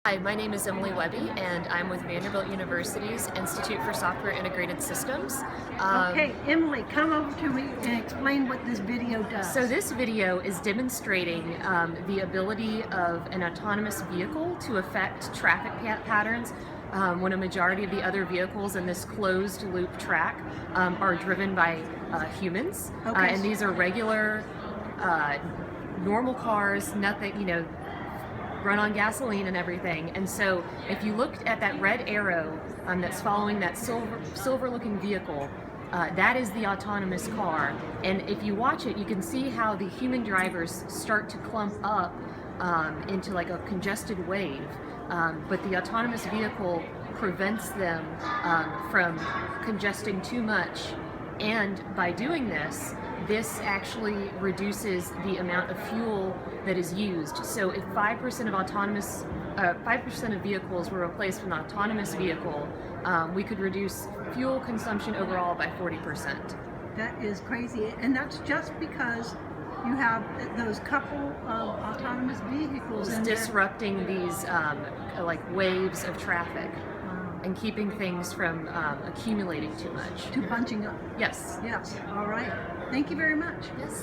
Hi, my name is Emily Webby, and I'm with Vanderbilt University's Institute for Software Integrated Systems. Okay, Emily, come over to me and explain what this video does. So this video is demonstrating the ability of an autonomous vehicle to affect traffic patterns when a majority of the other vehicles in this closed loop track are driven by humans. Okay. And these are regular, normal cars, nothing, run on gasoline and everything. And so if you looked at that red arrow that's following that silver looking vehicle, that is the autonomous car. And if you watch it, you can see how the human drivers start to clump up into like a congested wave. But the autonomous vehicle prevents them from congesting too much. And by doing this, this actually reduces the amount of fuel that is used. So if 5% of 5% of vehicles were replaced with an autonomous vehicle, we could reduce fuel consumption overall by 40%. That is crazy, and that's just because you have those couple of autonomous vehicles in there. Disrupting these like waves of traffic. And keeping things from accumulating too much. To bunching up. Yes. Yes. All right. Thank you very much. Yes.